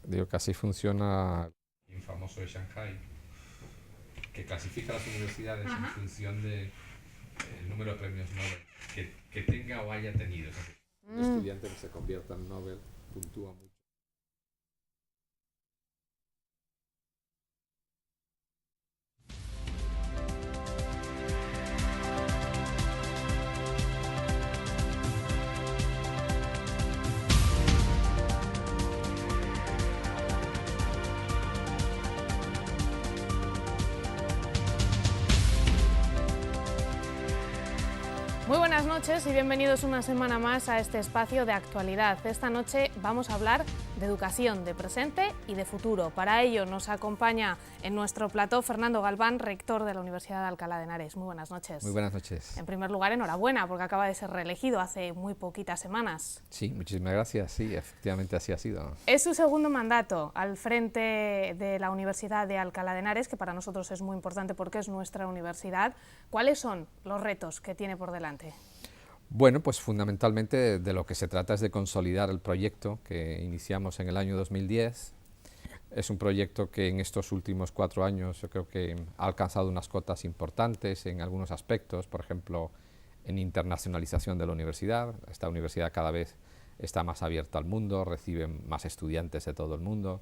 Digo que así funciona el famoso de Shanghai, que clasifica las universidades en función de el número de premios Nobel que tenga o haya tenido. O sea, un estudiante que se convierta en Nobel puntúa mucho. Muy buenas noches y bienvenidos una semana más a este espacio de actualidad. Esta noche vamos a hablar de educación, de presente y de futuro. Para ello nos acompaña en nuestro plató Fernando Galván, rector de la Universidad de Alcalá de Henares. Muy buenas noches. Muy buenas noches. En primer lugar, enhorabuena, porque acaba de ser reelegido hace muy poquitas semanas. Sí, muchísimas gracias. Sí, efectivamente así ha sido. Es su segundo mandato al frente de la Universidad de Alcalá de Henares, que para nosotros es muy importante porque es nuestra universidad. ¿Cuáles son los retos que tiene por delante? Bueno, pues fundamentalmente de lo que se trata es de consolidar el proyecto que iniciamos en el año 2010. Es un proyecto que en estos últimos 4 años yo creo que ha alcanzado unas cotas importantes en algunos aspectos, por ejemplo, en internacionalización de la universidad. Esta universidad cada vez está más abierta al mundo, recibe más estudiantes de todo el mundo.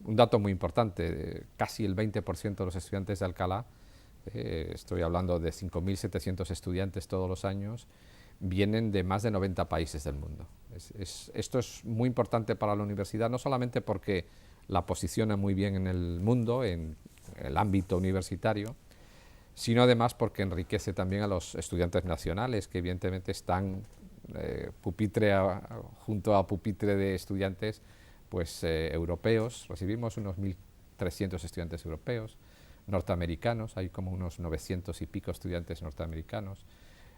Un dato muy importante, casi el 20% de los estudiantes de Alcalá, estoy hablando de 5.700 estudiantes todos los años, vienen de más de 90 países del mundo. Esto es muy importante para la universidad, no solamente porque la posiciona muy bien en el mundo, en el ámbito universitario, sino además porque enriquece también a los estudiantes nacionales, que evidentemente están junto a pupitre de estudiantes pues, europeos. Recibimos unos 1.300 estudiantes europeos, norteamericanos, hay como unos 900 y pico estudiantes norteamericanos,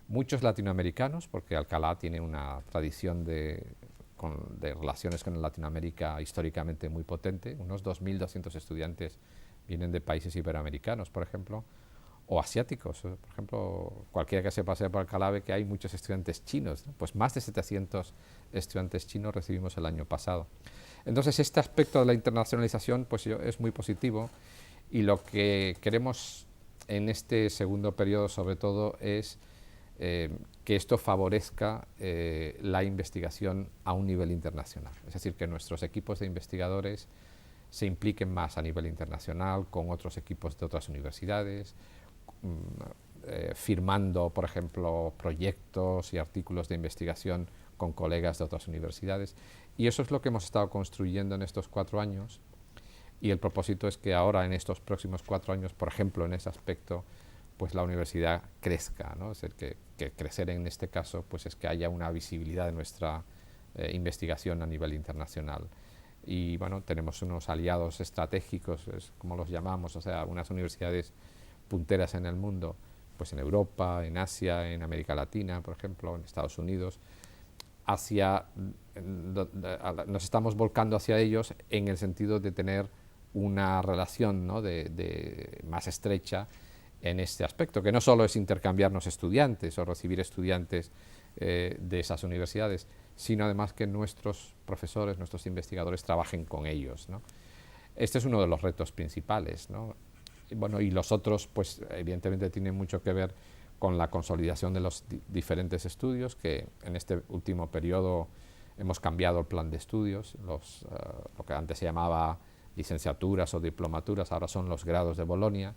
muchos latinoamericanos, porque Alcalá tiene una tradición de relaciones con Latinoamérica históricamente muy potente. Unos 2.200 estudiantes vienen de países iberoamericanos, por ejemplo, o asiáticos. Por ejemplo, cualquiera que se pase por Alcalá ve que hay muchos estudiantes chinos, ¿no? Pues más de 700 estudiantes chinos recibimos el año pasado. Entonces, este aspecto de la internacionalización pues, es muy positivo, y lo que queremos en este segundo periodo, sobre todo, es que esto favorezca la investigación a un nivel internacional. Es decir, que nuestros equipos de investigadores se impliquen más a nivel internacional con otros equipos de otras universidades, firmando, por ejemplo, proyectos y artículos de investigación con colegas de otras universidades. Y eso es lo que hemos estado construyendo en estos 4 años. Y el propósito es que ahora, en estos próximos 4 años, por ejemplo, en ese aspecto, pues la universidad crezca, ¿no? Es decir, que crecer en este caso pues es que haya una visibilidad de nuestra investigación a nivel internacional. Y bueno, tenemos unos aliados estratégicos, como los llamamos, o sea, unas universidades punteras en el mundo, pues en Europa, en Asia, en América Latina, por ejemplo, en Estados Unidos. Nos estamos volcando hacia ellos en el sentido de tener una relación, ¿no?, de más estrecha en este aspecto, que no solo es intercambiarnos estudiantes o recibir estudiantes de esas universidades, sino además que nuestros profesores, nuestros investigadores trabajen con ellos, ¿no? Este es uno de los retos principales, ¿no? Bueno, y los otros, pues evidentemente tienen mucho que ver con la consolidación de los diferentes estudios, que en este último periodo hemos cambiado el plan de estudios. Lo que antes se llamaba licenciaturas o diplomaturas, ahora son los grados de Bolonia.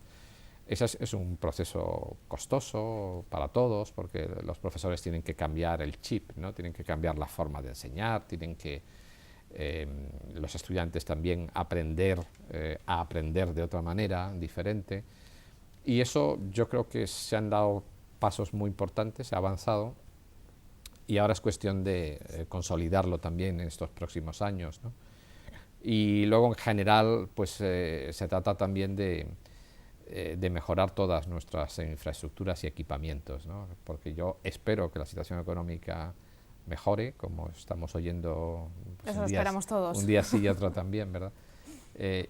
Ese es un proceso costoso para todos, porque los profesores tienen que cambiar el chip, ¿no? Tienen que cambiar la forma de enseñar, tienen que los estudiantes también aprender a aprender de otra manera, diferente. Y eso yo creo que se han dado pasos muy importantes, se ha avanzado, y ahora es cuestión de consolidarlo también en estos próximos años, ¿no? Y luego en general pues se trata también de mejorar todas nuestras infraestructuras y equipamientos, ¿no? Porque yo espero que la situación económica mejore, como estamos oyendo, pues eso lo esperamos todos. Un día sí y otro también, ¿verdad?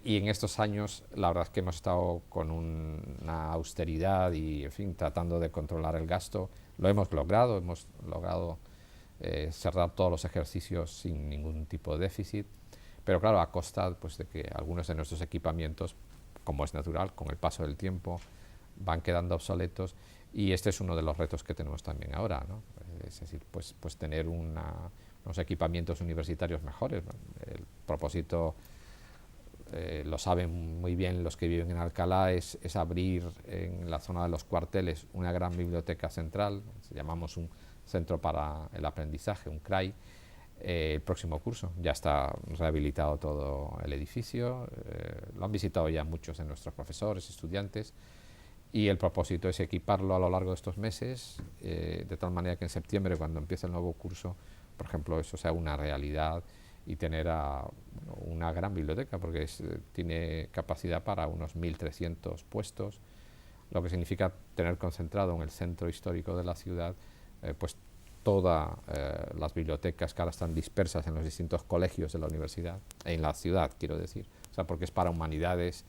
Y en estos años la verdad es que hemos estado con una austeridad y, en fin, tratando de controlar el gasto. Lo hemos logrado cerrar todos los ejercicios sin ningún tipo de déficit, pero claro, a costa pues, de que algunos de nuestros equipamientos, como es natural, con el paso del tiempo, van quedando obsoletos, y este es uno de los retos que tenemos también ahora, ¿no? Es decir, pues tener unos equipamientos universitarios mejores, ¿no? El propósito, lo saben muy bien los que viven en Alcalá, es abrir en la zona de los cuarteles una gran biblioteca central, llamamos un centro para el aprendizaje, un CRAI. El próximo curso ya está rehabilitado todo el edificio, lo han visitado ya muchos de nuestros profesores, estudiantes, y el propósito es equiparlo a lo largo de estos meses, de tal manera que en septiembre, cuando empiece el nuevo curso, por ejemplo, eso sea una realidad, y tener una gran biblioteca, porque tiene capacidad para unos 1.300 puestos, lo que significa tener concentrado en el centro histórico de la ciudad pues todas las bibliotecas que ahora están dispersas en los distintos colegios de la universidad, en la ciudad, quiero decir, o sea, porque es para humanidades,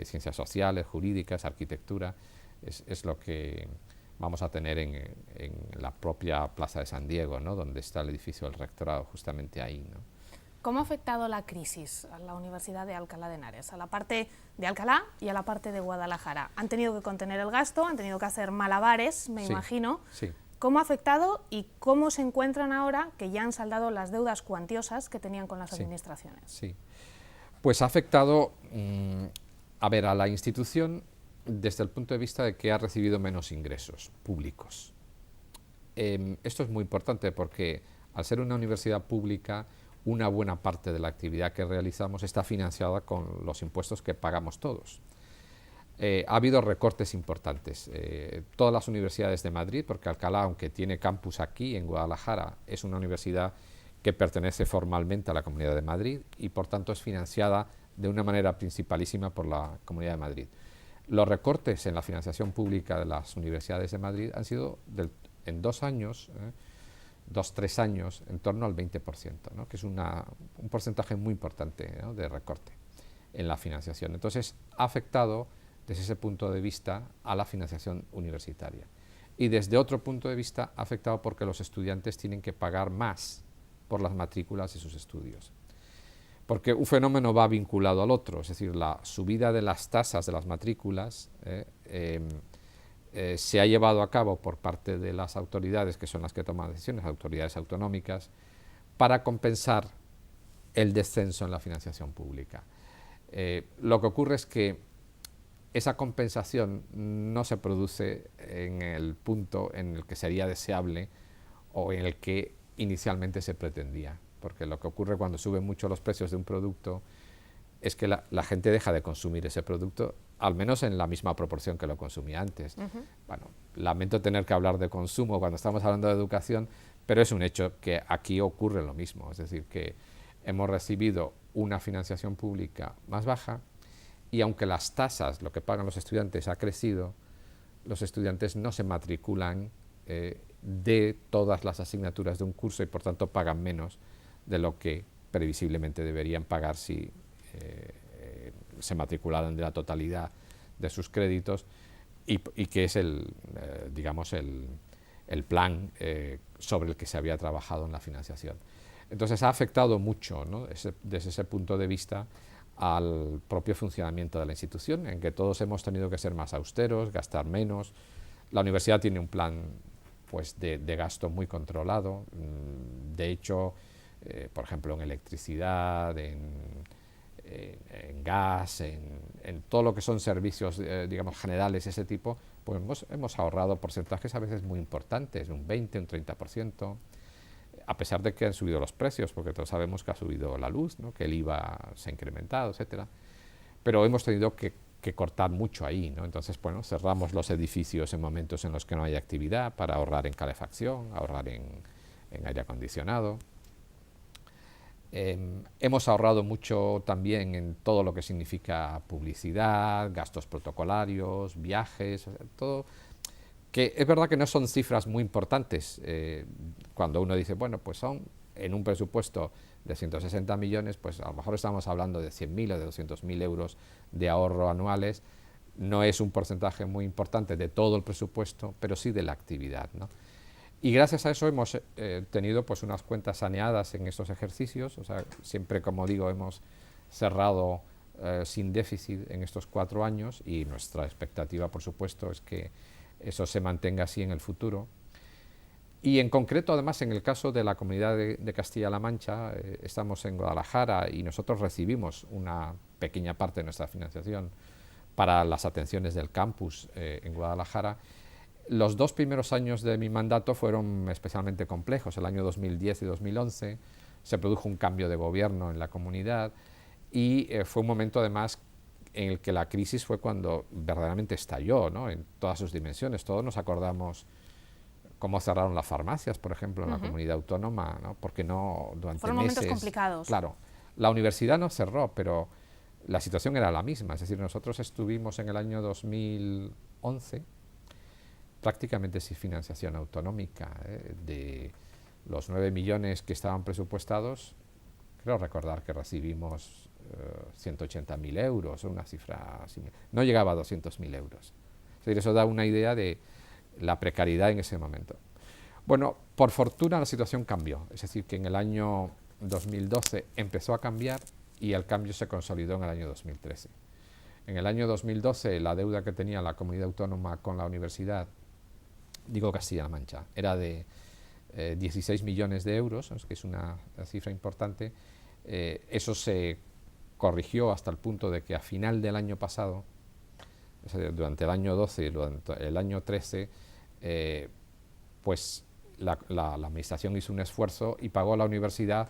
ciencias sociales, jurídicas, arquitectura, es lo que vamos a tener en la propia Plaza de San Diego, ¿no? Donde está el edificio del rectorado, justamente ahí, ¿no? ¿Cómo ha afectado la crisis a la Universidad de Alcalá de Henares, a la parte de Alcalá y a la parte de Guadalajara? Han tenido que contener el gasto, han tenido que hacer malabares, me imagino. Sí. ¿Cómo ha afectado y cómo se encuentran ahora que ya han saldado las deudas cuantiosas que tenían con las administraciones? Sí, pues ha afectado, a ver, a la institución desde el punto de vista de que ha recibido menos ingresos públicos. Esto es muy importante porque al ser una universidad pública, una buena parte de la actividad que realizamos está financiada con los impuestos que pagamos todos. Ha habido recortes importantes. Todas las universidades de Madrid, porque Alcalá, aunque tiene campus aquí en Guadalajara, es una universidad que pertenece formalmente a la Comunidad de Madrid y por tanto es financiada de una manera principalísima por la Comunidad de Madrid. Los recortes en la financiación pública de las universidades de Madrid han sido en 2 años, 2-3 años, en torno al 20%, ¿no? Que es un porcentaje muy importante, ¿no?, de recorte en la financiación. Entonces ha afectado desde ese punto de vista a la financiación universitaria. Y desde otro punto de vista ha afectado porque los estudiantes tienen que pagar más por las matrículas de sus estudios. Porque un fenómeno va vinculado al otro, es decir, la subida de las tasas de las matrículas se ha llevado a cabo por parte de las autoridades, que son las que toman decisiones, autoridades autonómicas, para compensar el descenso en la financiación pública. Lo que ocurre es que esa compensación no se produce en el punto en el que sería deseable o en el que inicialmente se pretendía, porque lo que ocurre cuando suben mucho los precios de un producto es que la gente deja de consumir ese producto, al menos en la misma proporción que lo consumía antes. Bueno, lamento tener que hablar de consumo cuando estamos hablando de educación, pero es un hecho que aquí ocurre lo mismo, es decir, que hemos recibido una financiación pública más baja, y aunque las tasas, lo que pagan los estudiantes, ha crecido, los estudiantes no se matriculan de todas las asignaturas de un curso y por tanto pagan menos de lo que previsiblemente deberían pagar si se matricularan de la totalidad de sus créditos, y que es digamos el plan sobre el que se había trabajado en la financiación. Entonces ha afectado mucho, ¿no?, desde ese punto de vista al propio funcionamiento de la institución, en que todos hemos tenido que ser más austeros, gastar menos. La universidad tiene un plan pues, de gasto muy controlado. De hecho, por ejemplo, en electricidad, en gas, en todo lo que son servicios digamos, generales, ese tipo, pues hemos ahorrado porcentajes a veces muy importantes, un 20, un 30%. A pesar de que han subido los precios, porque todos sabemos que ha subido la luz, ¿no?, que el IVA se ha incrementado, etcétera. Pero hemos tenido que cortar mucho ahí, ¿no? Entonces, bueno, cerramos los edificios en momentos en los que no hay actividad para ahorrar en calefacción, ahorrar en aire acondicionado. Hemos ahorrado mucho también en todo lo que significa publicidad, gastos protocolarios, viajes, todo. Que es verdad que no son cifras muy importantes. Cuando uno dice, bueno, pues son en un presupuesto de 160 millones, pues a lo mejor estamos hablando de 100.000 o de 200.000 euros de ahorro anuales. No es un porcentaje muy importante de todo el presupuesto, pero sí de la actividad, ¿no? Y gracias a eso hemos tenido pues unas cuentas saneadas en estos ejercicios, o sea, siempre, como digo, hemos cerrado sin déficit en estos 4 años, y nuestra expectativa, por supuesto, es que eso se mantenga así en el futuro. Y en concreto, además, en el caso de la Comunidad de Castilla-La Mancha, estamos en Guadalajara y nosotros recibimos una pequeña parte de nuestra financiación para las atenciones del campus en Guadalajara. Los 2 primeros años de mi mandato fueron especialmente complejos. El año 2010 y 2011 se produjo un cambio de gobierno en la comunidad y fue un momento, además, en el que la crisis fue cuando verdaderamente estalló, ¿no?, en todas sus dimensiones. Todos nos acordamos cómo cerraron las farmacias, por ejemplo, en la comunidad autónoma, ¿no?, porque no, durante Fueron meses... momentos complicados. Claro, la universidad no cerró, pero la situación era la misma. Es decir, nosotros estuvimos en el año 2011 prácticamente sin financiación autonómica. De los 9 millones que estaban presupuestados, creo recordar que recibimos 180.000 euros, una cifra similar. No llegaba a 200.000 euros. Es decir, eso da una idea de la precariedad en ese momento. Bueno, por fortuna la situación cambió, es decir, que en el año 2012 empezó a cambiar y el cambio se consolidó en el año 2013. En el año 2012 la deuda que tenía la comunidad autónoma con la universidad, digo Castilla-La Mancha, era de 16 millones de euros, que es una cifra importante. Eso se corrigió hasta el punto de que a final del año pasado, o sea, durante el año 12 y durante el año 13, pues la administración hizo un esfuerzo y pagó a la universidad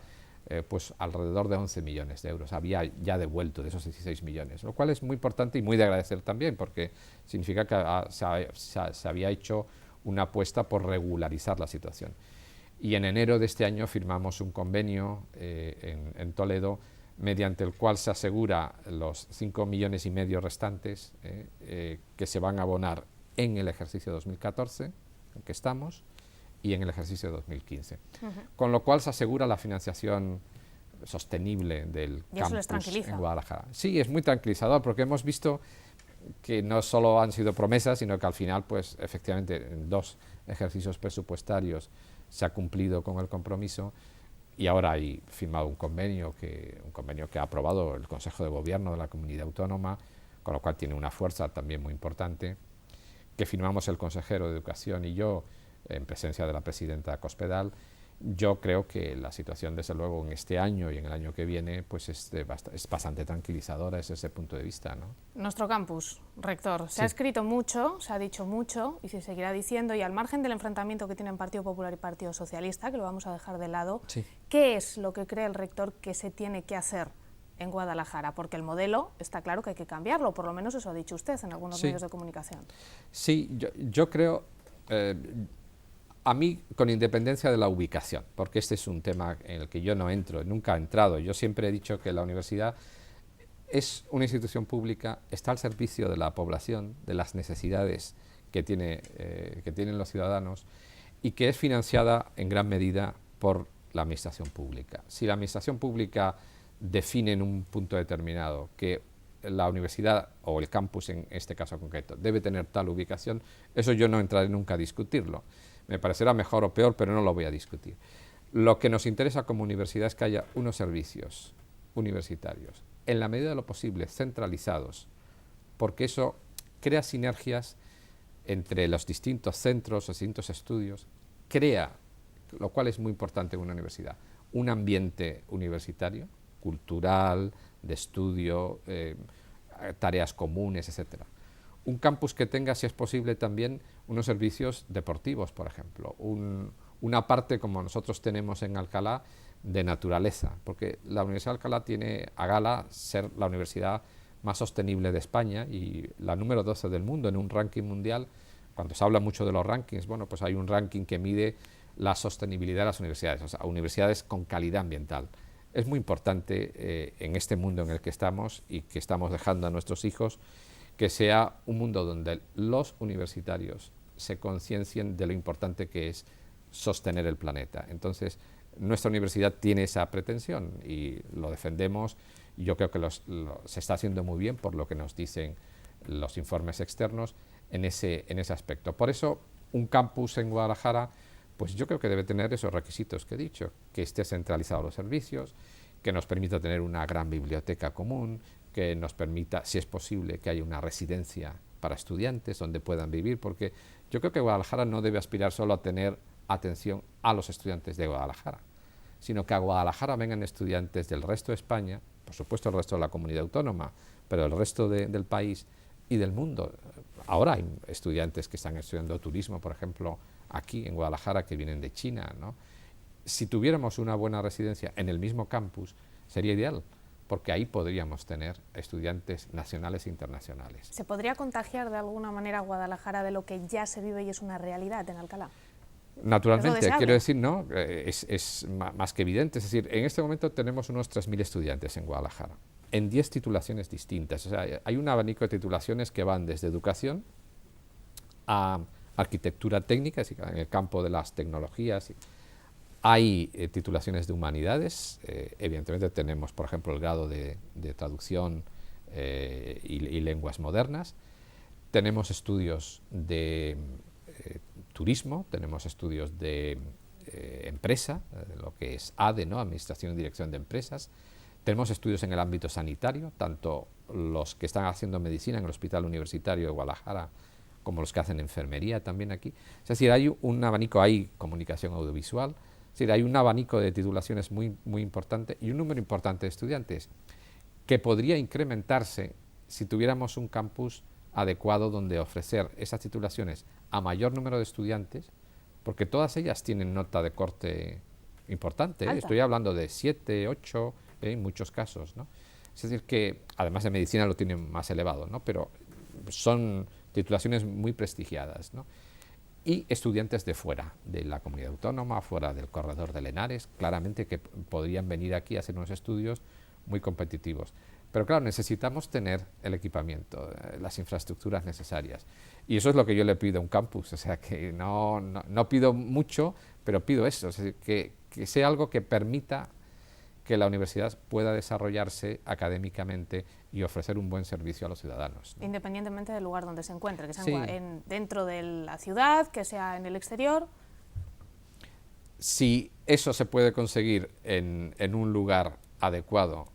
pues alrededor de 11 millones de euros. Había ya devuelto de esos 16 millones, lo cual es muy importante y muy de agradecer también, porque significa que se había hecho una apuesta por regularizar la situación. Y en enero de este año firmamos un convenio en Toledo, mediante el cual se asegura los 5,5 millones restantes que se van a abonar en el ejercicio 2014, en que estamos, y en el ejercicio 2015. Con lo cual se asegura la financiación sostenible del campus en Guadalajara. Sí, es muy tranquilizador, porque hemos visto que no solo han sido promesas, sino que al final, pues efectivamente, en 2 ejercicios presupuestarios se ha cumplido con el compromiso, y ahora hay firmado un convenio que ha aprobado el Consejo de Gobierno de la Comunidad Autónoma, con lo cual tiene una fuerza también muy importante, que firmamos el consejero de Educación y yo, en presencia de la presidenta Cospedal. Yo creo que la situación, desde luego, en este año y en el año que viene, pues es bastante tranquilizadora desde ese punto de vista, ¿no? Nuestro campus, rector, se ha escrito mucho, se ha dicho mucho y se seguirá diciendo, y al margen del enfrentamiento que tienen Partido Popular y Partido Socialista, que lo vamos a dejar de lado, ¿qué es lo que cree el rector que se tiene que hacer en Guadalajara? Porque el modelo está claro que hay que cambiarlo, por lo menos eso ha dicho usted en algunos medios de comunicación. Sí, yo creo... a mí, con independencia de la ubicación, porque este es un tema en el que yo no entro, nunca he entrado. Yo siempre he dicho que la universidad es una institución pública, está al servicio de la población, de las necesidades que tienen los ciudadanos, y que es financiada en gran medida por la administración pública. Si la administración pública define en un punto determinado que la universidad o el campus, en este caso concreto, debe tener tal ubicación, eso yo no entraré nunca a discutirlo. Me parecerá mejor o peor, pero no lo voy a discutir. Lo que nos interesa como universidad es que haya unos servicios universitarios, en la medida de lo posible, centralizados, porque eso crea sinergias entre los distintos centros, los distintos estudios, crea, lo cual es muy importante en una universidad, un ambiente universitario, cultural, de estudio, tareas comunes, etcétera. Un campus que tenga, si es posible, también unos servicios deportivos, por ejemplo, una parte, como nosotros tenemos en Alcalá, de naturaleza, porque la Universidad de Alcalá tiene a gala ser la universidad más sostenible de España y la número 12 del mundo en un ranking mundial. Cuando se habla mucho de los rankings, bueno, pues hay un ranking que mide la sostenibilidad de las universidades, o sea, universidades con calidad ambiental. Es muy importante en este mundo en el que estamos y que estamos dejando a nuestros hijos, que sea un mundo donde los universitarios se conciencien de lo importante que es sostener el planeta. Entonces, nuestra universidad tiene esa pretensión y lo defendemos. Yo creo que se está haciendo muy bien, por lo que nos dicen los informes externos, en ese aspecto. Por eso, un campus en Guadalajara pues yo creo que debe tener esos requisitos que he dicho, que esté centralizado los servicios, que nos permita tener una gran biblioteca común, que nos permita, si es posible, que haya una residencia para estudiantes donde puedan vivir, porque yo creo que Guadalajara no debe aspirar solo a tener atención a los estudiantes de Guadalajara, sino que a Guadalajara vengan estudiantes del resto de España, por supuesto el resto de la comunidad autónoma, pero el resto del país y del mundo. Ahora hay estudiantes que están estudiando turismo, por ejemplo, aquí en Guadalajara, que vienen de China, ¿no? Si tuviéramos una buena residencia en el mismo campus, sería ideal, porque ahí podríamos tener estudiantes nacionales e internacionales. ¿Se podría contagiar de alguna manera Guadalajara de lo que ya se vive y es una realidad en Alcalá? Naturalmente, quiero decir, no, es más que evidente. Es decir, en este momento tenemos unos 3.000 estudiantes en Guadalajara, en 10 titulaciones distintas. O sea, hay un abanico de titulaciones que van desde educación a arquitectura técnica, es decir, en el campo de las tecnologías. Hay titulaciones de humanidades, evidentemente tenemos, por ejemplo, el grado de traducción y lenguas modernas. Tenemos estudios de turismo, tenemos estudios de empresa, lo que es ADE, ¿no? Administración y Dirección de Empresas. Tenemos estudios en el ámbito sanitario, tanto los que están haciendo medicina en el Hospital Universitario de Guadalajara como los que hacen enfermería también aquí. Es decir, hay un abanico, hay comunicación audiovisual, es decir, hay un abanico de titulaciones muy importante y un número importante de estudiantes que podría incrementarse si tuviéramos un campus adecuado donde ofrecer esas titulaciones a mayor número de estudiantes, porque todas ellas tienen nota de corte importante, estoy hablando de 7, 8, en muchos casos, ¿no? Es decir, que además de medicina lo tienen más elevado, ¿no? Pero son titulaciones muy prestigiadas, ¿no? Y estudiantes de fuera, de la comunidad autónoma, fuera del corredor de Henares, claramente que podrían venir aquí a hacer unos estudios muy competitivos. Pero claro, necesitamos tener el equipamiento, las infraestructuras necesarias. Y eso es lo que yo le pido a un campus, o sea, que no pido mucho, pero pido eso, es decir, que sea algo que permita que la universidad pueda desarrollarse académicamente y ofrecer un buen servicio a los ciudadanos, ¿no? Independientemente del lugar donde se encuentre, que sea sí. Dentro de la ciudad, que sea en el exterior. Si eso se puede conseguir en un lugar adecuado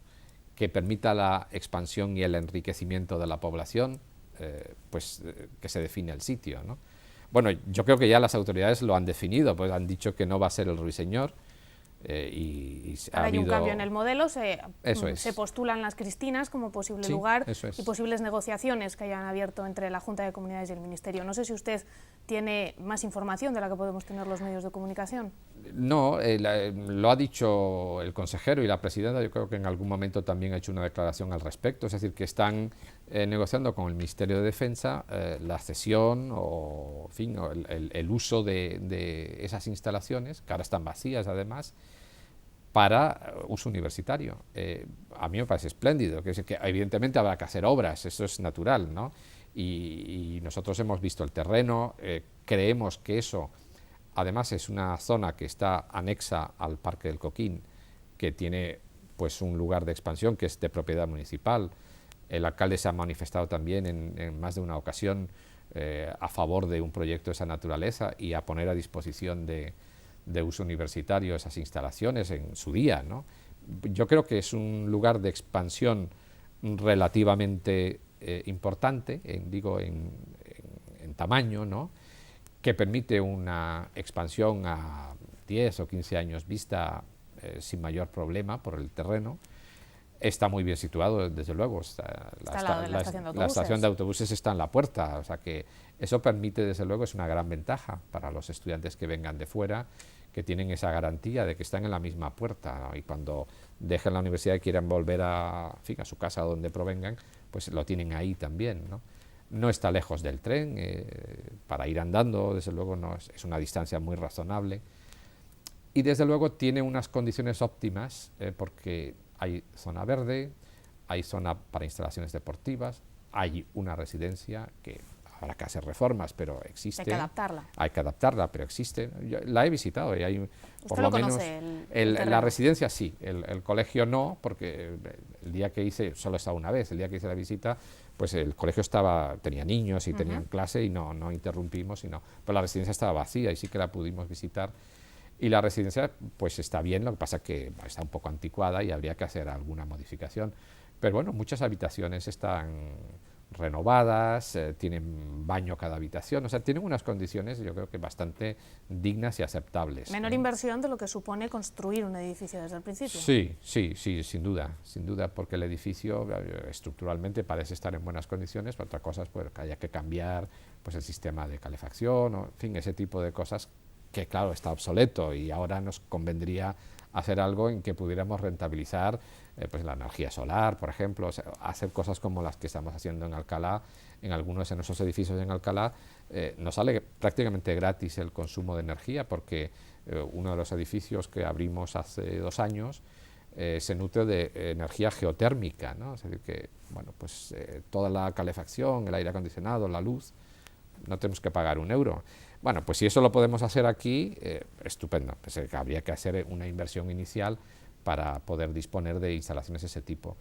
que permita la expansión y el enriquecimiento de la población, que se define el sitio, ¿no? Bueno, yo creo que ya las autoridades lo han definido, pues han dicho que no va a ser el Ruiseñor. Ahora hay un cambio en el modelo, se es. postulan las Cristinas como posible lugar y posibles negociaciones que hayan abierto entre la Junta de Comunidades y el Ministerio. No sé si usted tiene más información de la que podemos tener los medios de comunicación. No, lo ha dicho el consejero y la presidenta, yo creo que en algún momento también ha hecho una declaración al respecto, es decir, que están negociando con el Ministerio de Defensa la cesión o, en fin, el uso de esas instalaciones, que ahora están vacías además, para uso universitario. A mí me parece espléndido, que evidentemente habrá que hacer obras, eso es natural, ¿no? Y nosotros hemos visto el terreno, creemos que eso, además es una zona que está anexa al Parque del Coquín, que tiene pues un lugar de expansión que es de propiedad municipal. El alcalde se ha manifestado también en más de una ocasión a favor de un proyecto de esa naturaleza y a poner a disposición de uso universitario esas instalaciones en su día, ¿no? Yo creo que es un lugar de expansión relativamente importante, en tamaño, ¿no? Que permite una expansión a 10 o 15 años vista sin mayor problema por el terreno. Está muy bien situado, desde luego. La estación de autobuses está en la puerta, o sea que eso permite, desde luego, es una gran ventaja para los estudiantes que vengan de fuera, que tienen esa garantía de que están en la misma puerta, ¿no? Y cuando dejen la universidad y quieran volver a su casa donde provengan, pues lo tienen ahí también, ¿no? No está lejos del tren, para ir andando, desde luego, es una distancia muy razonable. Y desde luego tiene unas condiciones óptimas, porque hay zona verde, hay zona para instalaciones deportivas, hay una residencia que habrá que hacer reformas, pero existe. Hay que adaptarla. Hay que adaptarla, pero existe. Yo la he visitado y hay, por ¿Usted lo lo menos, conoce, el la terreno? residencia sí, el colegio no, porque el día que hice, solo he estado una vez, el día que hice la visita, pues el colegio tenía niños y tenían clase y no interrumpimos, pero la residencia estaba vacía y sí que la pudimos visitar. Y la residencia pues está bien, lo que pasa es que está un poco anticuada y habría que hacer alguna modificación. Pero bueno, muchas habitaciones están renovadas, tienen baño cada habitación, o sea, tienen unas condiciones yo creo que bastante dignas y aceptables. Menor inversión de lo que supone construir un edificio desde el principio. Sí, sin duda, porque el edificio estructuralmente parece estar en buenas condiciones, pero otra cosa es pues, que haya que cambiar pues, el sistema de calefacción, o, en fin, ese tipo de cosas que claro, está obsoleto y ahora nos convendría hacer algo en que pudiéramos rentabilizar pues la energía solar, por ejemplo, o sea, hacer cosas como las que estamos haciendo en Alcalá, en algunos de nuestros edificios en Alcalá, nos sale prácticamente gratis el consumo de energía porque uno de los edificios que abrimos hace 2 años se nutre de energía geotérmica, ¿no? Es decir, que bueno, pues, toda la calefacción, el aire acondicionado, la luz, no tenemos que pagar €1. Bueno, pues si eso lo podemos hacer aquí, estupendo. Pues habría que hacer una inversión inicial para poder disponer de instalaciones de ese tipo.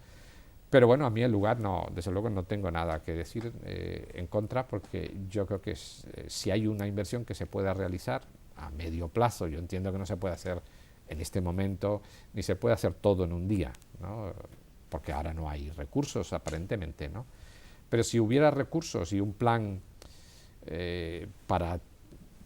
Pero bueno, a mí el lugar, no, desde luego no tengo nada que decir en contra, porque yo creo que si hay una inversión que se pueda realizar a medio plazo, yo entiendo que no se puede hacer en este momento, ni se puede hacer todo en un día, ¿no? Porque ahora no hay recursos aparentemente, ¿no? Pero si hubiera recursos y un plan para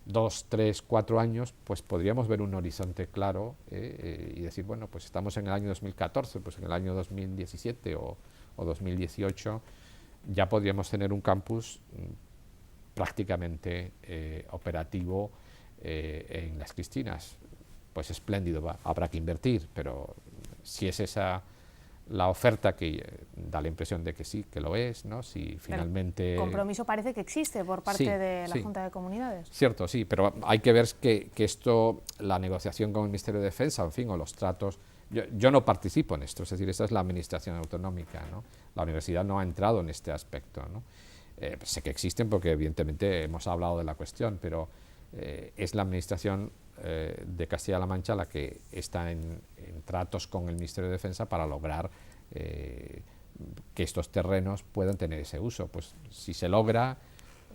2, 3, 4 años, pues podríamos ver un horizonte claro y decir, bueno, pues estamos en el año 2014, pues en el año 2017 o 2018 ya podríamos tener un campus prácticamente operativo en Las Cristinas. Pues espléndido, habrá que invertir, pero si es esa la oferta que da la impresión de que sí, que lo es, ¿no? Si finalmente... El compromiso parece que existe por parte de la Junta de Comunidades. Cierto, sí, pero hay que ver que esto, la negociación con el Ministerio de Defensa, en fin, o los tratos... Yo no participo en esto, es decir, esta es la administración autonómica, ¿no? La universidad no ha entrado en este aspecto, ¿no? Sé que existen porque evidentemente hemos hablado de la cuestión, pero es la administración de Castilla-La Mancha la que está en tratos con el Ministerio de Defensa para lograr que estos terrenos puedan tener ese uso. Pues si se logra,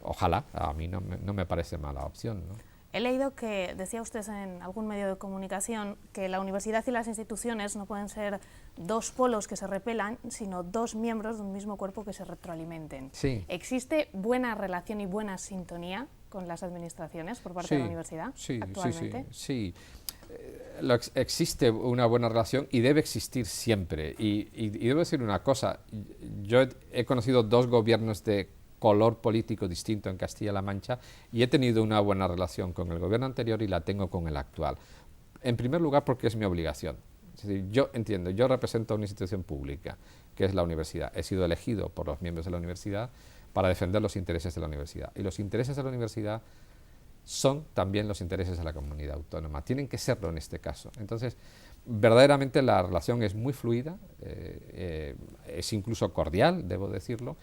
ojalá, a mí no me parece mala opción, ¿no? He leído que, decía usted en algún medio de comunicación, que la universidad y las instituciones no pueden ser 2 polos que se repelan, sino 2 miembros de un mismo cuerpo que se retroalimenten. Sí. ¿Existe buena relación y buena sintonía con las administraciones por parte de la universidad actualmente? Sí. Existe una buena relación y debe existir siempre. Y debo decir una cosa, yo he conocido 2 gobiernos de color político distinto en Castilla-La Mancha y he tenido una buena relación con el gobierno anterior y la tengo con el actual. En primer lugar porque es mi obligación. Es decir, yo entiendo, yo represento a una institución pública, que es la universidad. He sido elegido por los miembros de la universidad para defender los intereses de la universidad. Y los intereses de la universidad son también los intereses de la comunidad autónoma. Tienen que serlo en este caso. Entonces, verdaderamente la relación es muy fluida, es incluso cordial, debo decirlo,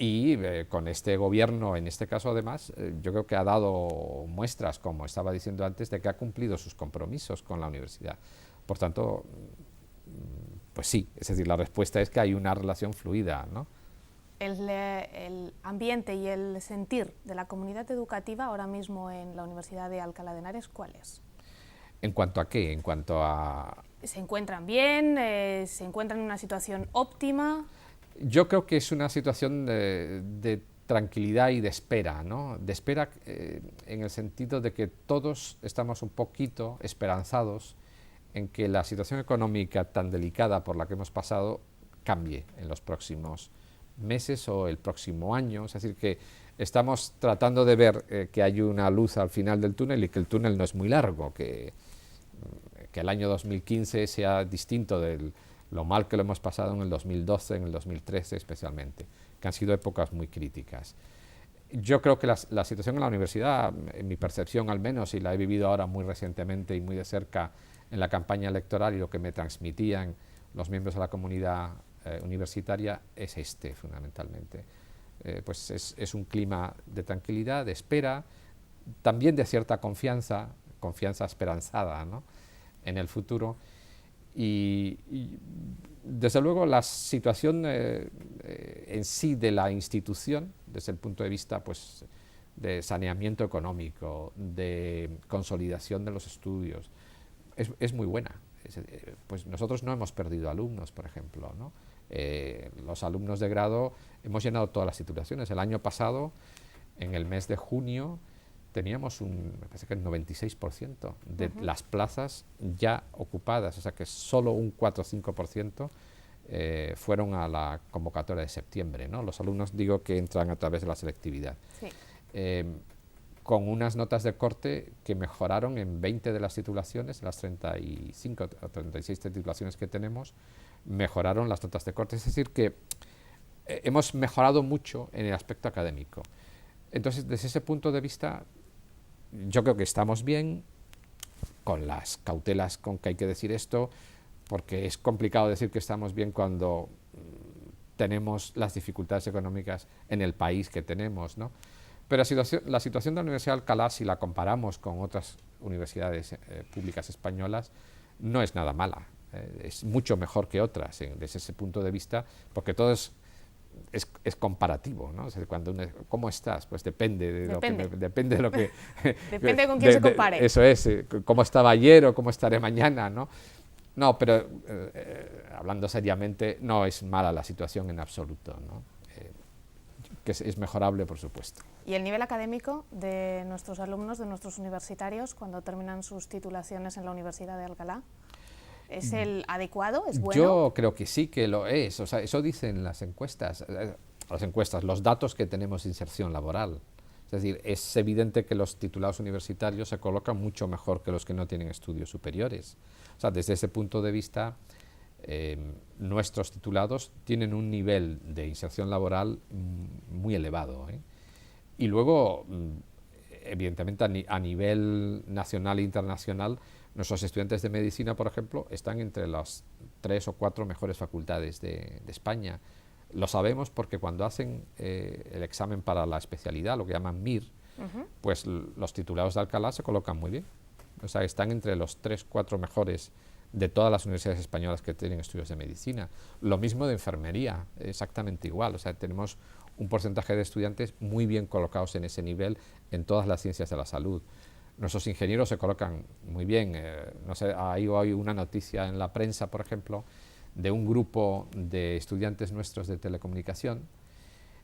y con este gobierno, en este caso además, yo creo que ha dado muestras, como estaba diciendo antes, de que ha cumplido sus compromisos con la universidad. Por tanto, pues sí, es decir, la respuesta es que hay una relación fluida, ¿no? El ambiente y el sentir de la comunidad educativa ahora mismo en la Universidad de Alcalá de Henares, ¿cuál es? ¿En cuanto a qué? En cuanto a... ¿Se encuentran bien? ¿Se encuentran en una situación óptima? Yo creo que es una situación de tranquilidad y de espera, ¿no? De espera en el sentido de que todos estamos un poquito esperanzados en que la situación económica tan delicada por la que hemos pasado cambie en los próximos meses o el próximo año. Es decir, que estamos tratando de ver que hay una luz al final del túnel y que el túnel no es muy largo, que el año 2015 sea distinto de lo mal que lo hemos pasado en el 2012, en el 2013 especialmente, que han sido épocas muy críticas. Yo creo que la situación en la universidad, en mi percepción al menos, y la he vivido ahora muy recientemente y muy de cerca en la campaña electoral y lo que me transmitían los miembros de la comunidad universitaria, es fundamentalmente. pues es un clima de tranquilidad, de espera, también de cierta confianza esperanzada, ¿no?, en el futuro. Y desde luego la situación en sí de la institución, desde el punto de vista pues, de saneamiento económico, de consolidación de los estudios, es muy buena. Pues nosotros no hemos perdido alumnos, por ejemplo, ¿no? Los alumnos de grado hemos llenado todas las titulaciones. El año pasado, en el mes de junio, teníamos me parece que el 96% de las plazas ya ocupadas, o sea que solo un 4 o 5% fueron a la convocatoria de septiembre, ¿no? Los alumnos, digo, que entran a través de la selectividad. Sí. Con unas notas de corte que mejoraron en 20 de las titulaciones, las 35 o 36 titulaciones que tenemos, mejoraron las notas de corte. Es decir, que hemos mejorado mucho en el aspecto académico. Entonces, desde ese punto de vista, yo creo que estamos bien, con las cautelas con que hay que decir esto, porque es complicado decir que estamos bien cuando tenemos las dificultades económicas en el país que tenemos, ¿no? Pero la situación de la Universidad de Alcalá, si la comparamos con otras universidades públicas españolas, no es nada mala. Es mucho mejor que otras desde ese punto de vista, porque todo es comparativo, ¿no? O sea, ¿cómo estás? Pues depende de lo que... Depende con quién se compare. Eso es, cómo estaba ayer o cómo estaré mañana, ¿no? No, pero hablando seriamente, no es mala la situación en absoluto, ¿no? Que es mejorable, por supuesto. ¿Y el nivel académico de nuestros alumnos, de nuestros universitarios, cuando terminan sus titulaciones en la Universidad de Alcalá? ¿Es el adecuado? ¿Es bueno? Yo creo que sí que lo es. O sea, eso dicen las encuestas, los datos que tenemos de inserción laboral. Es decir, es evidente que los titulados universitarios se colocan mucho mejor que los que no tienen estudios superiores. O sea, desde ese punto de vista, nuestros titulados tienen un nivel de inserción laboral muy elevado, ¿eh? Y luego, evidentemente, a nivel nacional e internacional, nuestros estudiantes de medicina, por ejemplo, están entre las 3 o 4 mejores facultades de España. Lo sabemos porque cuando hacen el examen para la especialidad, lo que llaman MIR, pues los titulados de Alcalá se colocan muy bien. O sea, están entre los 3 o 4 mejores de todas las universidades españolas que tienen estudios de medicina. Lo mismo de enfermería, exactamente igual. O sea, tenemos un porcentaje de estudiantes muy bien colocados en ese nivel en todas las ciencias de la salud. Nuestros ingenieros se colocan muy bien. No sé, hay hoy una noticia en la prensa, por ejemplo, de un grupo de estudiantes nuestros de telecomunicación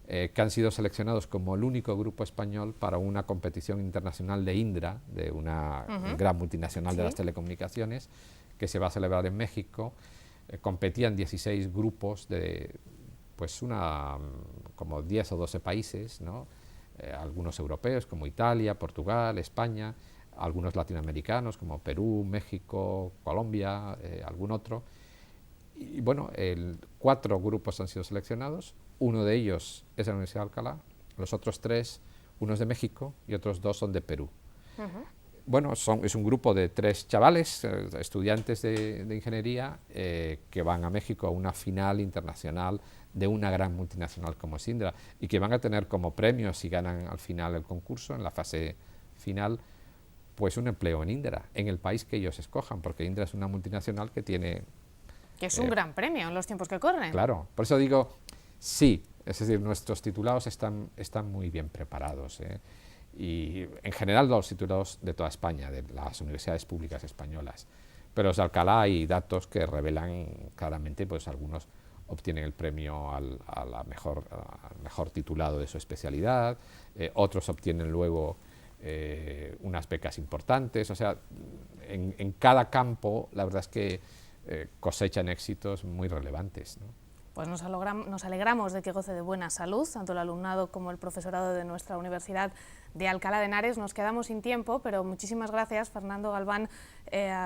que han sido seleccionados como el único grupo español para una competición internacional de Indra, de una gran multinacional de las telecomunicaciones, que se va a celebrar en México. Competían 16 grupos de pues como 10 o 12 países, ¿no? Algunos europeos como Italia, Portugal, España, algunos latinoamericanos como Perú, México, Colombia, algún otro. Y bueno, 4 grupos han sido seleccionados, uno de ellos es de la Universidad de Alcalá, los otros 3, uno es de México y otros 2 son de Perú. Bueno, es un grupo de 3 chavales, estudiantes de ingeniería, que van a México a una final internacional de una gran multinacional como es Indra, y que van a tener como premio, si ganan al final el concurso, en la fase final, pues un empleo en Indra, en el país que ellos escojan, porque Indra es una multinacional que tiene... Que es un gran premio en los tiempos que corren. Claro, por eso digo, sí, es decir, nuestros titulados están muy bien preparados, y en general los titulados de toda España, de las universidades públicas españolas, pero en Alcalá hay datos que revelan claramente, pues algunos obtienen el premio al mejor titulado de su especialidad, otros obtienen luego unas becas importantes. O sea, en cada campo la verdad es que cosechan éxitos muy relevantes, ¿no? Pues nos alegramos de que goce de buena salud, tanto el alumnado como el profesorado de nuestra Universidad de Alcalá de Henares. Nos quedamos sin tiempo, pero muchísimas gracias, Fernando Galván,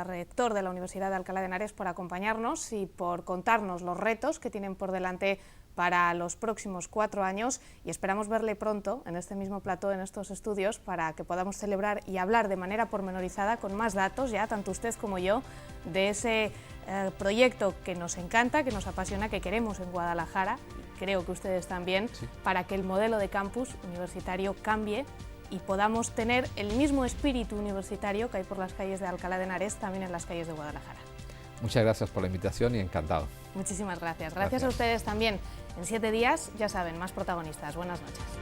rector de la Universidad de Alcalá de Henares, por acompañarnos y por contarnos los retos que tienen por delante para los próximos 4 años, y esperamos verle pronto en este mismo plató, en estos estudios, para que podamos celebrar y hablar de manera pormenorizada, con más datos, ya tanto usted como yo, de ese proyecto que nos encanta, que nos apasiona, que queremos en Guadalajara, creo que ustedes también, sí, para que el modelo de campus universitario cambie y podamos tener el mismo espíritu universitario que hay por las calles de Alcalá de Henares, también en las calles de Guadalajara. Muchas gracias por la invitación y encantado. Muchísimas gracias. Gracias a ustedes también. En 7 días, ya saben, más protagonistas. Buenas noches.